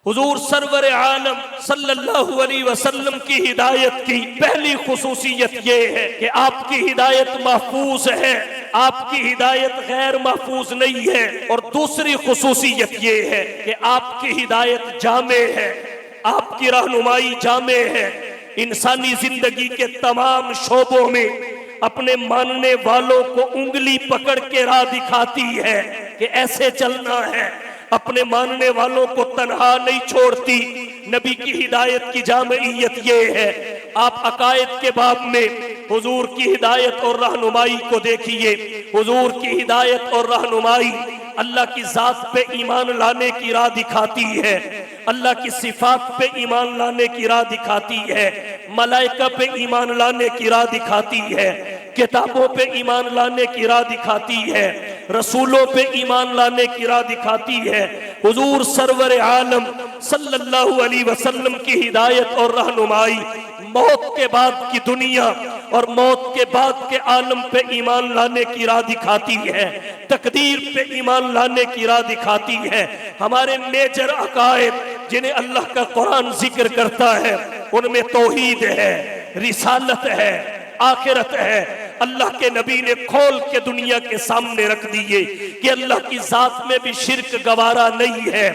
हुजूर server आलम सल्लल्लाहु अलैहि वसल्लम की हिदायत की पहली खुसूसियत ये है कि आपकी हिदायत महफूज है, आपकी हिदायत गैर महफूज नहीं है। और दूसरी खुसूसियत ये है कि आपकी हिदायत जामे है, आपकी रहनुमाई जामे है। इंसानी जिंदगी के तमाम शोबों में अपने मानने वालों को उंगली पकड़ के राह दिखाती है कि ऐसे चलना है, अपने मानने वालों को तन्हा नहीं छोड़ती। नबी की हिदायत की जामियत ये है। आप अकायद के बाब में हुजूर की हिदायत और रहनुमाई को देखिए। हुजूर की हिदायत और रहनुमाई अल्लाह की जात पे ईमान लाने की राह दिखाती है, अल्लाह की सिफात पे ईमान लाने की राह दिखाती है, मलाइका पे ईमान लाने की राह दिखाती है, किताबों पे ईमान लाने की राह दिखाती है, रसूलों पे ईमान लाने की राह दिखाती है। हुजूर सरवर आलम सल्लल्लाहु अलैहि वसल्लम की हिदायत और रहनुमाई मौत के बाद की दुनिया और मौत के बाद के आलम पे ईमान लाने की राह दिखाती है, तकदीर पे ईमान लाने की राह दिखाती है। हमारे मेजर अकायद जिन्हें अल्लाह का कुरान जिक्र करता है उनमें तौहीद है, रिसालत है, आखिरत है। अल्लाह के नबी ने खोल के दुनिया के सामने रख दिए कि अल्लाह की जात में भी शिर्क गवारा नहीं है,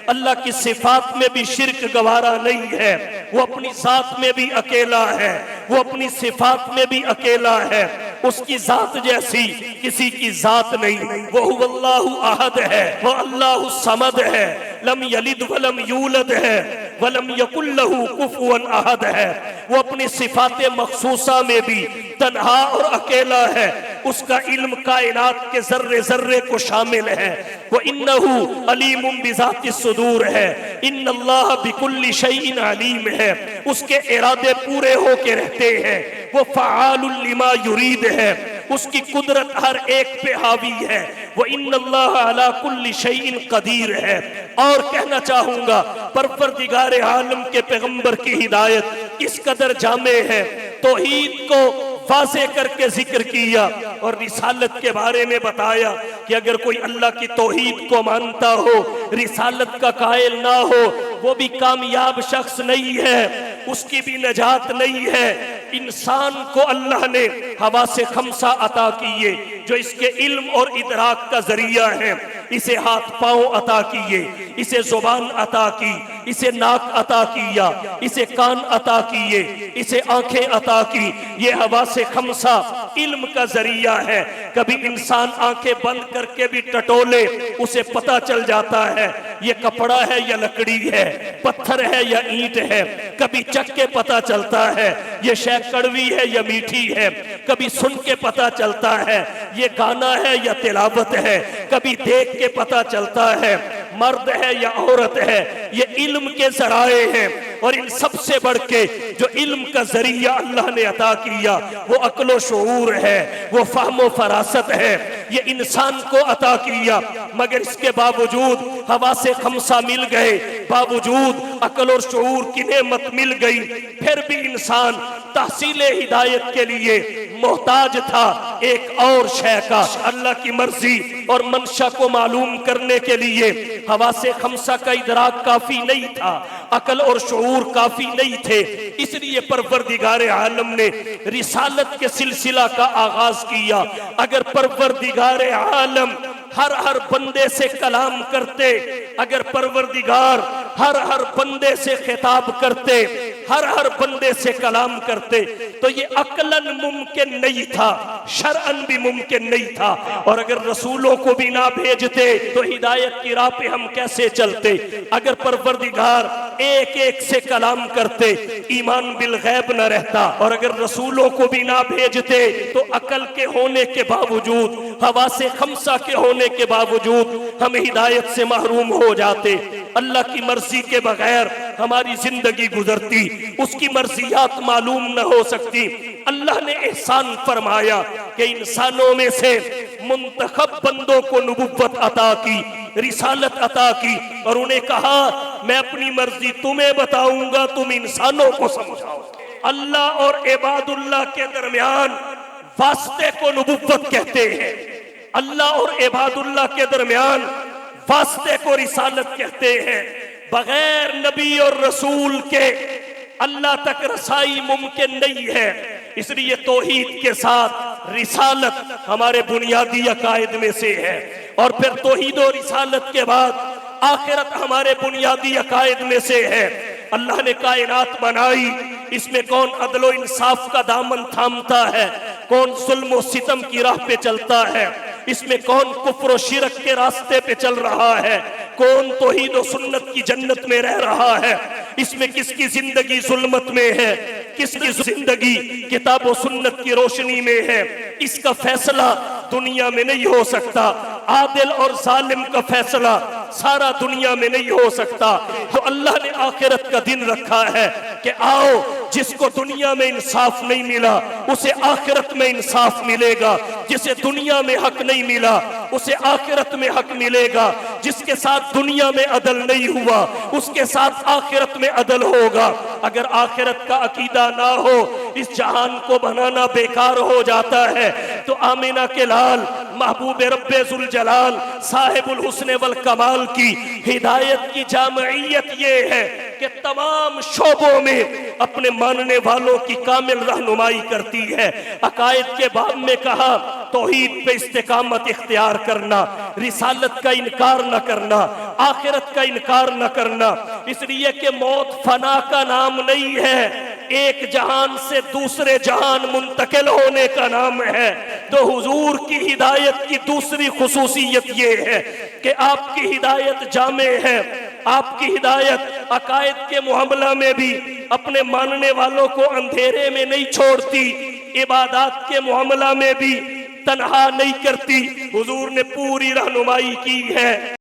अल्लाह की सिफात में भी शिर्क गवारा नहीं है। वो अपनी जात में भी अकेला है, वो अपनी सिफात में भी अकेला है। उसकी जात जैसी किसी की जात नहीं। वो हुवल्लाहु अहद है, वो अल्लाहु समद है, लम यलिद वलम यूलद है, वलम यकुल लहू कुफुवन अहद है। वो अपनी सिफाते मखसूसा में भी तन्हा और अकेला है। उसका इल्म कायनात के जर्रे जर्रे को शामिल है। वो इन्नहु अलीमुम बिज़ातिस सुदूर है, इन्नल्लाह बिकुल्लि शैइन अलीम है। उसके इरादे पूरे होके रहते हैं। वो फ़आलुल लिमा युरीद है, उसकी कुदरत हर एक पे हावी है। वो इन्नल्लाह अला कुल्लि शैइन कदीर है। और कहना चाहूंगा परवरदिगार आलम के पैगंबर की हिदायत इस कदर जामे है। तौहीद को वाज़े करके जिक्र किया और रिसालत के बारे में बताया कि अगर कोई अल्लाह की तौहीद को मानता हो, रिसालत का कायल ना हो, वो भी कामयाब शख्स नहीं है, उसकी भी नजात नहीं है। इंसान को अल्लाह ने हवा से खमसा अता किए जो इसके इल्म और इदराक का जरिया है। इसे हाथ पांव अता किए, इसे जुबान अता की, इसे नाक अता किया, इसे कान अता किए, इसे आंखें अता की। ये हवा से खमसा इल्म का जरिया है। कभी इंसान आंखें बंद करके भी टटोले, उसे पता चल जाता है ये कपड़ा है या लकड़ी है, पत्थर है या ईंट है। कभी चख के पता चलता है ये शय कड़वी है या मीठी है। कभी सुन के पता चलता है ये गाना है या तिलावत है। कभी देख के पता चलता है मर्द है या औरत है। ये इल्म के जराए हैं। और इन सबसे बढ़ के जो इल्म का जरिया अल्लाह ने अता किया वो अक्ल व शऊर है, वो फहम व फरासत है। ये इंसान को अता किया, मगर इसके बावजूद हवा से खमसा मिल गए, बावजूद अक्ल और शऊर की नेमत मिल गई, फिर भी इंसान तहसील हिदायत के लिए मोहताज था एक और शय का। अल्लाह की मर्जी और मंशा को मालूम करने के लिए हवा से खमसा का इदराक काफी नहीं था, अकल और शऊर काफी नहीं थे। इसलिए परवरदिगार आलम ने रिसालत के सिलसिला का आगाज किया। अगर परवरदिगार आलम हर बंदे से कलाम करते, अगर परवरदिगार हर बंदे से खिताब करते, हर बंदे से कलाम करते, तो ये अकलन मुमकिन नहीं था, शरअन भी मुमकिन नहीं था। और अगर रसूलों को भी ना भेजते तो हिदायत की राह पे हम कैसे चलते। अगर परवरदिगार एक एक से कलाम करते, ईमान बिल गैब न रहता। और अगर रसूलों को भी ना भेजते तो अकल के होने के बावजूद, हवा से खमसा के होने के बावजूद हम हिदायत से महरूम हो जाते। अल्लाह की मर्जी के बगैर हमारी जिंदगी गुजरती, उसकी मर्जियात मालूम न हो सकती। अल्लाह ने एहसान फरमाया कि इंसानों में से मुंतखब बंदों को नबुव्वत अता की, रिसालत अता की, और उन्हें कहा मैं अपनी मर्जी तुम्हें बताऊंगा, तुम इंसानों को समझाओ। अल्लाह और इबादुल्लाह के दरमियान वास्ते को नबुव्वत कहते हैं। अल्लाह और इबादुल्लाह के दरमियान वास्ते को रिसालत कहते हैं। बगैर नबी और रसूल के अल्लाह तक रसाई मुमकिन नहीं है। इसलिए तौहीद के साथ रिसालत हमारे बुनियादी अकायद में से है, और फिर तौहीद और रिसालत के बाद आखिरत हमारे बुनियादी अकायद में से है। अल्लाह ने कायनात बनाई, इसमें कौन अदलो इंसाफ का दामन थामता है, कौन जुल्म और सितम की राह पे चलता है, इसमें कौन कुफ्र और शिरक के रास्ते पे चल रहा है, कौन तौहीद और सुन्नत की जन्नत में रह रहा है, इसमें किसकी जिंदगी जुल्मत में है, किसकी जिंदगी किताब और सुन्नत की रोशनी में है, इसका फैसला दुनिया में नहीं हो सकता। आदिल और जालिम का फैसला सारा दुनिया में नहीं हो सकता। तो अल्लाह ने आखिरत का दिन रखा है कि आओ, जिसको दुनिया में इंसाफ नहीं मिला उसे आखिरत में इंसाफ मिलेगा, जिसे दुनिया में हक नहीं मिला उसे आखिरत में हक मिलेगा, जिसके साथ दुनिया में अदल नहीं हुआ उसके साथ आखिरत में अदल होगा। अगर आखिरत का अकीदा ना हो, इस जहान को बनाना बेकार हो जाता है। तो आमिना के लाल महबूब रब्बे जुल जलाल साहिबुल हुस्न वल कमाल की हिदायत की जामइयत ये है कि तमाम शोबों में अपने मानने वालों की कामिल रहनुमाई करती है। अकायद के बाब में कहा तौहीद पे इस्तिकामत इख्तियार करना, रिसालत का इनकार न करना, आखिरत का इनकार न करना, इसलिए कि मौत फना का नाम नहीं है, एक जहान से दूसरे जहान मुंतकिल होने का नाम है। तो हुजूर की हिदायत की दूसरी खुसूसियत ये है कि आपकी हिदायत जामे है। आपकी हिदायत अकायद के मुआमला में भी अपने मानने वालों को अंधेरे में नहीं छोड़ती, इबादत के मुआमला में भी तन्हा नहीं करती। हुजूर ने पूरी रहनुमाई की है।